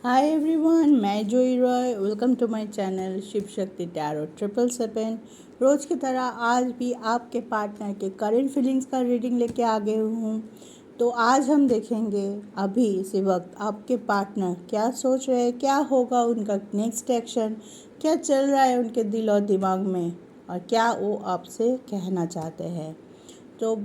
हाय everyone, मैं Joey Roy. Welcome to my channel Shiv Shakti tarot 777। रोज़ की तरह आज भी आपके पार्टनर के करंट फीलिंग्स का रीडिंग लेके आ गई हूँ। तो आज हम देखेंगे अभी इसी वक्त आपके पार्टनर क्या सोच रहे हैं, क्या होगा उनका नेक्स्ट एक्शन, क्या चल रहा है उनके दिल और दिमाग में, और क्या वो आपसे कहना चाहते हैं। तो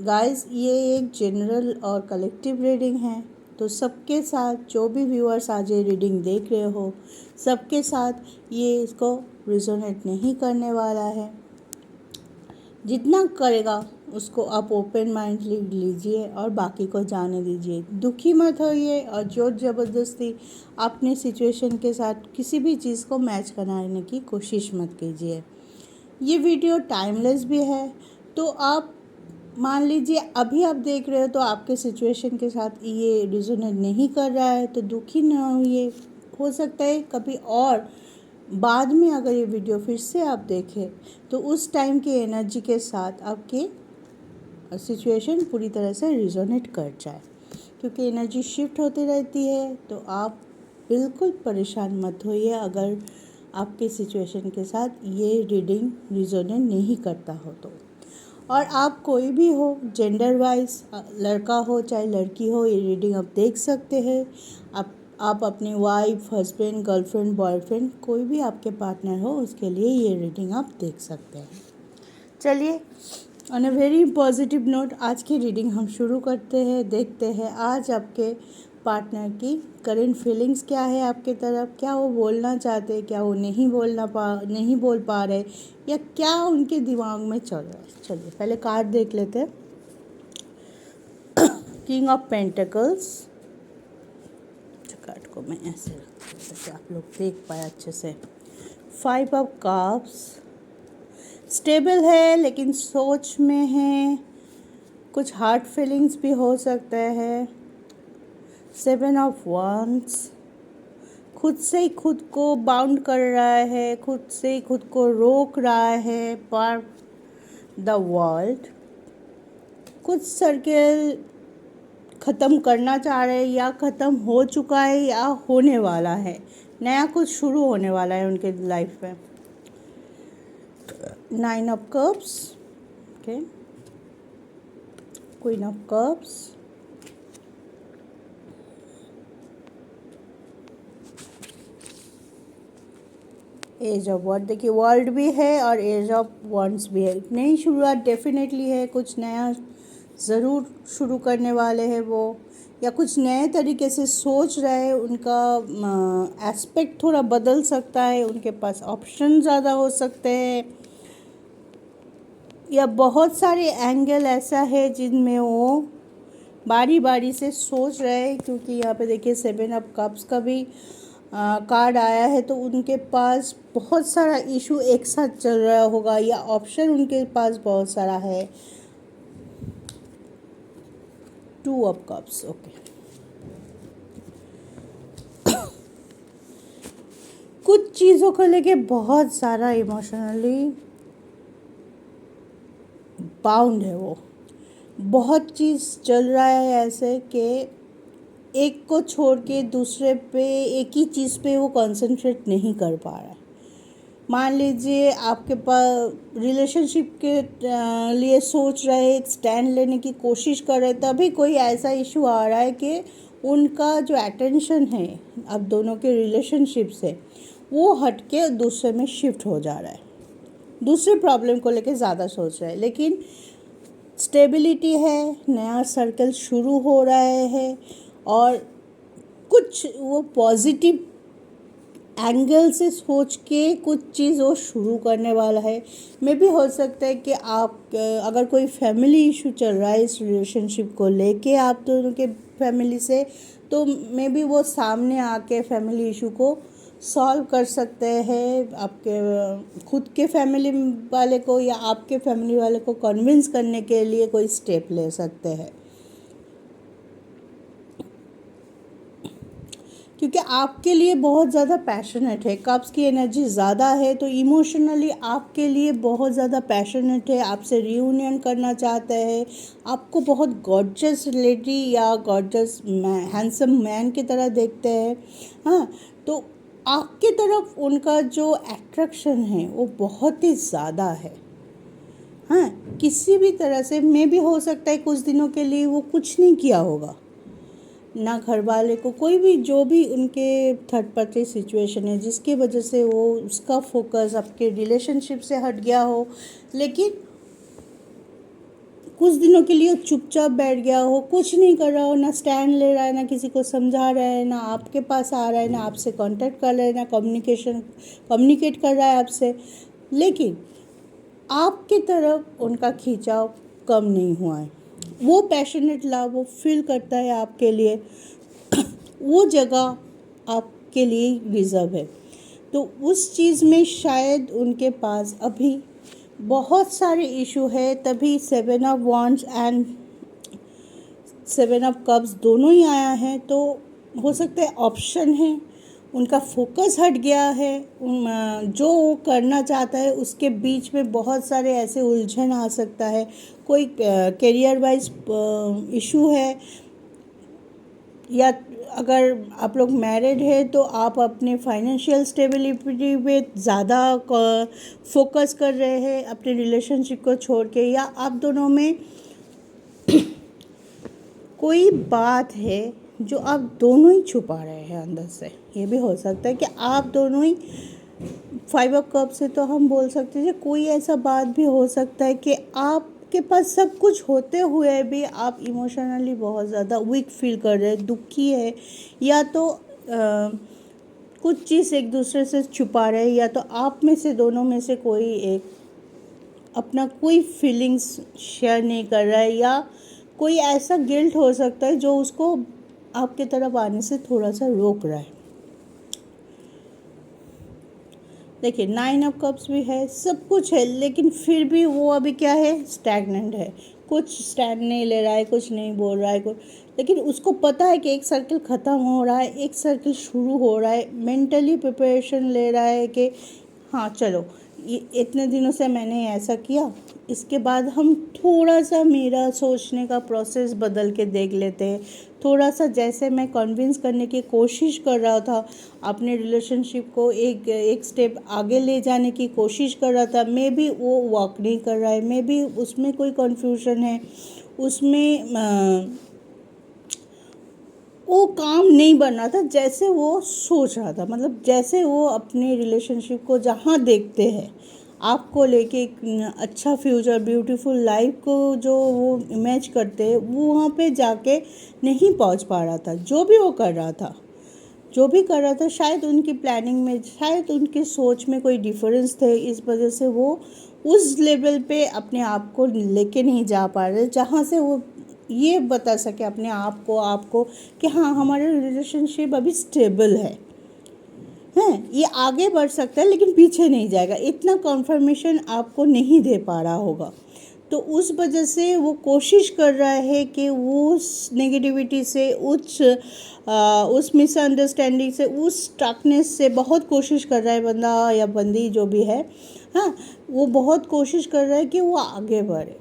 गाइस, ये एक जनरल और कलेक्टिव रीडिंग है। तो सबके साथ जो भी व्यूअर्स आज ये रीडिंग देख रहे हो, सबके साथ ये इसको रिजोनेट नहीं करने वाला है। जितना करेगा उसको आप ओपन माइंडली लीजिए और बाकी को जाने दीजिए। दुखी मत होइए और जोर ज़बरदस्ती अपने सिचुएशन के साथ किसी भी चीज़ को मैच कराने की कोशिश मत कीजिए। ये वीडियो टाइमलेस भी है। तो आप मान लीजिए अभी आप देख रहे हो तो आपके सिचुएशन के साथ ये रिजोनेट नहीं कर रहा है, तो दुखी ना होइए। हो सकता है कभी और बाद में अगर ये वीडियो फिर से आप देखें तो उस टाइम की एनर्जी के साथ आपकी सिचुएशन पूरी तरह से रिजोनेट कर जाए, क्योंकि एनर्जी शिफ्ट होती रहती है। तो आप बिल्कुल परेशान मत होइए अगर आपके सिचुएशन के साथ ये रीडिंग रिजोनेट नहीं करता हो तो। और आप कोई भी हो, जेंडर वाइज लड़का हो चाहे लड़की हो, ये रीडिंग आप देख सकते हैं। आप अपनी वाइफ, हस्बैंड, गर्लफ्रेंड, बॉयफ्रेंड, कोई भी आपके पार्टनर हो उसके लिए ये रीडिंग आप देख सकते हैं। चलिए, on a very positive note आज की रीडिंग हम शुरू करते हैं। देखते हैं आज आपके पार्टनर की करंट फीलिंग्स क्या है आपके तरफ, क्या वो बोलना चाहते हैं, क्या वो नहीं बोल पा रहे, या क्या उनके दिमाग में चल रहा है। चलिए पहले कार्ड देख लेते हैं। King of pentacles. कार्ड को मैं ऐसे रखती हूँ ताकि आप लोग देख पाए अच्छे से। 5 ऑफ कप्स। स्टेबल है लेकिन सोच में है, कुछ हार्ट फीलिंग्स भी हो सकता है। 7 ऑफ wands। खुद से ही खुद को बाउंड कर रहा है, खुद से ही खुद को रोक रहा है पर द वर्ल्ड। कुछ सर्कल ख़त्म करना चाह रहे हैं या ख़त्म हो चुका है या होने वाला है। नया कुछ शुरू होने वाला है उनके लाइफ में। 9 of cups. Okay, queen of cups. Ace of sword. देखिए, वर्ल्ड भी है और एज ऑफ वॉन्ड्स भी है। नई शुरुआत डेफिनेटली है, कुछ नया ज़रूर शुरू करने वाले हैं वो, या कुछ नए तरीके से सोच रहे हैं। उनका एस्पेक्ट थोड़ा बदल सकता है, उनके पास ऑप्शन ज़्यादा हो सकते हैं, या बहुत सारे एंगल ऐसा है जिनमें वो बारी बारी से सोच रहे हैं। क्योंकि यहाँ पे देखिए 7 ऑफ कप्स का भी कार्ड आया है, तो उनके पास बहुत सारा इशू एक साथ चल रहा होगा या ऑप्शन उनके पास बहुत सारा है। 2 ऑफ कप्स। ओके, कुछ चीज़ों को लेके बहुत सारा इमोशनली बाउंड है वो। बहुत चीज़ चल रहा है ऐसे कि एक को छोड़ के दूसरे पे, एक ही चीज़ पे वो कंसंट्रेट नहीं कर पा रहा है। मान लीजिए आपके पास रिलेशनशिप के लिए सोच रहे, एक स्टैंड लेने की कोशिश कर रहे, तभी कोई ऐसा इशू आ रहा है कि उनका जो अटेंशन है अब दोनों के रिलेशनशिप से, वो हट के दूसरे में शिफ्ट हो जा रहा है। दूसरे प्रॉब्लम को लेके ज़्यादा सोच रहे हैं, लेकिन स्टेबिलिटी है, नया सर्कल शुरू हो रहा है और कुछ वो पॉजिटिव एंगल से सोच के कुछ चीज़ वो शुरू करने वाला है। मे भी हो सकता है कि आप अगर कोई फैमिली इशू चल रहा है इस रिलेशनशिप को लेके आप दोनों के फैमिली से, तो मे बी वो सामने आके फैमिली इशू को सॉल्व कर सकते हैं। आपके खुद के फैमिली वाले को या आपके फैमिली वाले को कन्विंस करने के लिए कोई स्टेप ले सकते हैं। क्योंकि आपके लिए बहुत ज़्यादा पैशनेट है। कप्स की एनर्जी ज़्यादा है तो इमोशनली आपके लिए बहुत ज़्यादा पैशनेट है, आपसे रियूनियन करना चाहता है, आपको बहुत गॉर्जियस लेडी या गॉर्जियस हैंडसम मैन की तरह देखते हैं। हाँ, तो आपकी तरफ उनका जो अट्रैक्शन है वो बहुत ही ज़्यादा है। हाँ, किसी भी तरह से मे भी हो सकता है कुछ दिनों के लिए वो कुछ नहीं किया होगा, ना घर वाले को, कोई भी जो भी उनके थर्ड पार्टी सिचुएशन है जिसकी वजह से वो उसका फोकस आपके रिलेशनशिप से हट गया हो, लेकिन कुछ दिनों के लिए चुपचाप बैठ गया हो, कुछ नहीं कर रहा हो, ना स्टैंड ले रहा है, ना किसी को समझा रहा है, ना आपके पास आ रहा है, ना आपसे कांटेक्ट कर रहा है, ना कम्युनिकेट कर रहा है आपसे, लेकिन आपकी तरफ उनका खिंचाव कम नहीं हुआ है। वो पैशनेट लव वो फील करता है आपके लिए, वो जगह आपके लिए रिजर्व है। तो उस चीज़ में शायद उनके पास अभी बहुत सारे इशू है, तभी 7 of wands and 7 of cups दोनों ही आया है। तो हो सकता है ऑप्शन है, उनका फोकस हट गया है, जो वो करना चाहता है उसके बीच में बहुत सारे ऐसे उलझन आ सकता है, कोई करियर वाइज इशू है, या अगर आप लोग मैरिड है तो आप अपने फाइनेंशियल स्टेबिलिटी पे ज़्यादा फोकस कर रहे हैं अपने रिलेशनशिप को छोड़ के, या आप दोनों में कोई बात है जो आप दोनों ही छुपा रहे हैं अंदर से। ये भी हो सकता है कि आप दोनों ही 5 ऑफ कप से तो हम बोल सकते हैं कोई ऐसा बात भी हो सकता है कि आपके पास सब कुछ होते हुए भी आप इमोशनली बहुत ज़्यादा वीक फील कर रहे हैं, दुखी है, या तो कुछ चीज़ एक दूसरे से छुपा रहे हैं, या तो आप में से दोनों में से कोई एक अपना कोई फीलिंग्स शेयर नहीं कर रहा है, या कोई ऐसा गिल्ट हो सकता है जो उसको आपके तरफ आने से थोड़ा सा रोक रहा है। देखिए 9 ऑफ कप्स भी है, सब कुछ है, लेकिन फिर भी वो अभी क्या है, स्टैग्नेंट है, कुछ स्टैंड नहीं ले रहा है, कुछ नहीं बोल रहा है कुछ, लेकिन उसको पता है कि एक सर्कल ख़त्म हो रहा है, एक सर्कल शुरू हो रहा है। मेंटली प्रिपरेशन ले रहा है कि हाँ चलो ये इतने दिनों से मैंने ऐसा किया, इसके बाद हम थोड़ा सा मेरा सोचने का प्रोसेस बदल के देख लेते हैं, थोड़ा सा जैसे मैं कन्विंस करने की कोशिश कर रहा था, अपने रिलेशनशिप को एक स्टेप आगे ले जाने की कोशिश कर रहा था, मे बी वो वर्क नहीं कर रहा है, मे बी उसमें कोई कन्फ्यूजन है, उसमें वो काम नहीं बन रहा था जैसे वो सोच रहा था। मतलब जैसे वो अपने रिलेशनशिप को जहाँ देखते हैं आपको लेके एक अच्छा फ्यूचर ब्यूटीफुल लाइफ को जो वो इमेज करते हैं, वो वहाँ पे जाके नहीं पहुँच पा रहा था। जो भी वो कर रहा था, जो भी कर रहा था, शायद उनकी प्लानिंग में, शायद उनकी सोच में कोई डिफरेंस थे, इस वजह से वो उस लेवल पे अपने आप को लेके नहीं जा पा रहे जहाँ से वो ये बता सके अपने आप को आपको कि हाँ हमारा रिलेशनशिप अभी स्टेबल है, ये आगे बढ़ सकता है लेकिन पीछे नहीं जाएगा, इतना कॉन्फर्मेशन आपको नहीं दे पा रहा होगा। तो उस वजह से वो कोशिश कर रहा है कि वो उस नेगेटिविटी से, उस मिसअंडरस्टैंडिंग से, उस स्टकनेस से बहुत कोशिश कर रहा है बंदा या बंदी जो भी है। हाँ, वो बहुत कोशिश कर रहा है कि वो आगे बढ़े,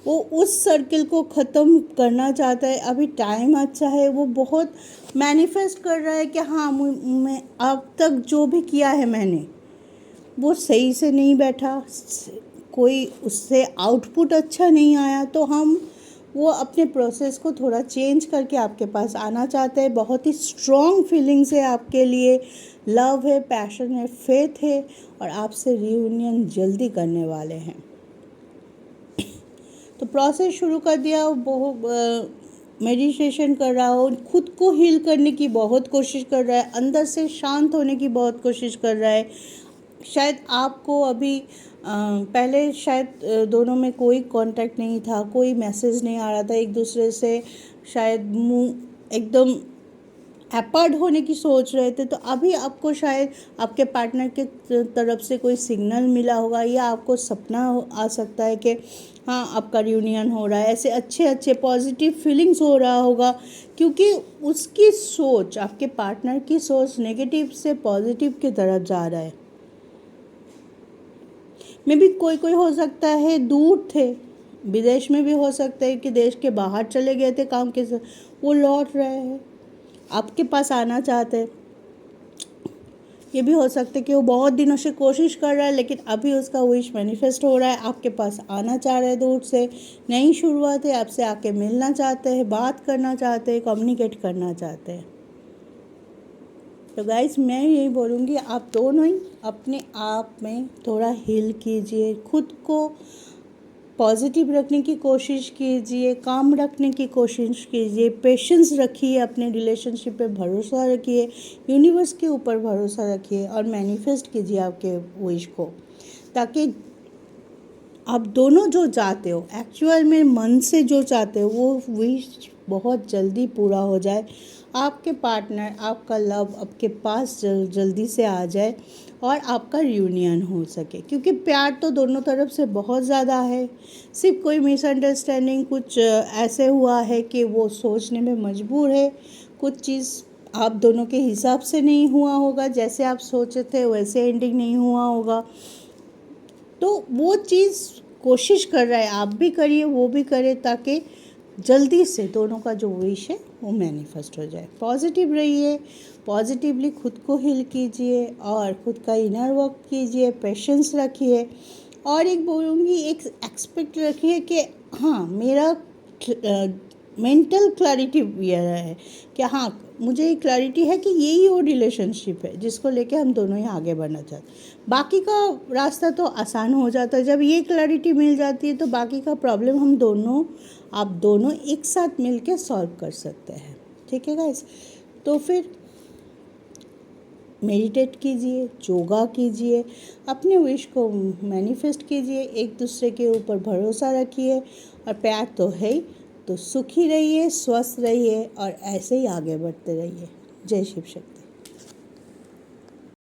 वो उस सर्किल को ख़त्म करना चाहता है। अभी टाइम अच्छा है, वो बहुत मैनिफेस्ट कर रहा है कि हाँ मैं अब तक जो भी किया है मैंने वो सही से नहीं बैठा, कोई उससे आउटपुट अच्छा नहीं आया, तो वो अपने प्रोसेस को थोड़ा चेंज करके आपके पास आना चाहते हैं। बहुत ही स्ट्रॉन्ग फीलिंग्स है आपके लिए, लव है, पैशन है, फेथ है, और आपसे रियूनियन जल्दी करने वाले हैं। तो प्रोसेस शुरू कर दिया, बहुत मेडिटेशन कर रहा हो, खुद को हील करने की बहुत कोशिश कर रहा है, अंदर से शांत होने की बहुत कोशिश कर रहा है। शायद आपको अभी पहले शायद दोनों में कोई कांटेक्ट नहीं था, कोई मैसेज नहीं आ रहा था एक दूसरे से, शायद मुँह एकदम अपार्ट होने की सोच रहे थे, तो अभी आपको शायद आपके पार्टनर के तरफ से कोई सिग्नल मिला होगा, या आपको सपना आ सकता है कि हाँ आपका रियूनियन हो रहा है। ऐसे अच्छे अच्छे पॉजिटिव फीलिंग्स हो रहा होगा, क्योंकि उसकी सोच, आपके पार्टनर की सोच नेगेटिव से पॉजिटिव की तरफ जा रहा है। मे भी कोई हो सकता है दूर थे, विदेश में भी हो सकता है कि देश के बाहर चले गए थे काम के, वो लौट रहे हैं, आपके पास आना चाहते हैं। ये भी हो सकता है कि वो बहुत दिनों से कोशिश कर रहा है, लेकिन अभी उसका विश मैनिफेस्ट हो रहा है, आपके पास आना चाह रहे हैं दूर से, नई शुरुआत है, आपसे आके मिलना चाहते हैं, बात करना चाहते हैं, कम्युनिकेट करना चाहते हैं। तो गाइस, मैं यही बोलूँगी, आप दोनों ही अपने आप में थोड़ा हील कीजिए, खुद को पॉजिटिव रखने की कोशिश कीजिए, काम रखने की कोशिश कीजिए, पेशेंस रखिए, अपने रिलेशनशिप पे भरोसा रखिए, यूनिवर्स के ऊपर भरोसा रखिए और मैनिफेस्ट कीजिए आपके विश को, ताकि आप दोनों जो चाहते हो, एक्चुअल में मन से जो चाहते हो, वो विश बहुत जल्दी पूरा हो जाए। आपके पार्टनर, आपका लव आपके पास जल्दी से आ जाए और आपका रियूनियन हो सके, क्योंकि प्यार तो दोनों तरफ से बहुत ज़्यादा है। सिर्फ कोई मिसअंडरस्टैंडिंग कुछ ऐसे हुआ है कि वो सोचने में मजबूर है, कुछ चीज़ आप दोनों के हिसाब से नहीं हुआ होगा, जैसे आप सोचे थे वैसे एंडिंग नहीं हुआ होगा, तो वो चीज़ कोशिश कर रहा है, आप भी करिए, वो भी करे, ताकि जल्दी से दोनों का जो विश है वो मैनिफेस्ट हो जाए। पॉजिटिव रहिए, पॉजिटिवली खुद को हील कीजिए और खुद का इनर वर्क कीजिए, पेशेंस रखिए, और एक बोलूँगी, एक एक्सपेक्ट रखिए कि हाँ मेरा मेंटल क्लैरिटी ये है कि हाँ मुझे ये क्लैरिटी है कि यही वो रिलेशनशिप है जिसको लेके हम दोनों ही आगे बढ़ना चाहते हैं। बाकी का रास्ता तो आसान हो जाता है, जब ये क्लैरिटी मिल जाती है तो बाकी का प्रॉब्लम आप दोनों एक साथ मिलके सॉल्व कर सकते हैं। ठीक है गाइस, तो फिर मेडिटेट कीजिए, योगा कीजिए, अपने विश को मैनिफेस्ट कीजिए, एक दूसरे के ऊपर भरोसा रखिए, और प्यार तो है ही, तो सुखी रहिए, स्वस्थ रहिए और ऐसे ही आगे बढ़ते रहिए। जय शिव शक्ति।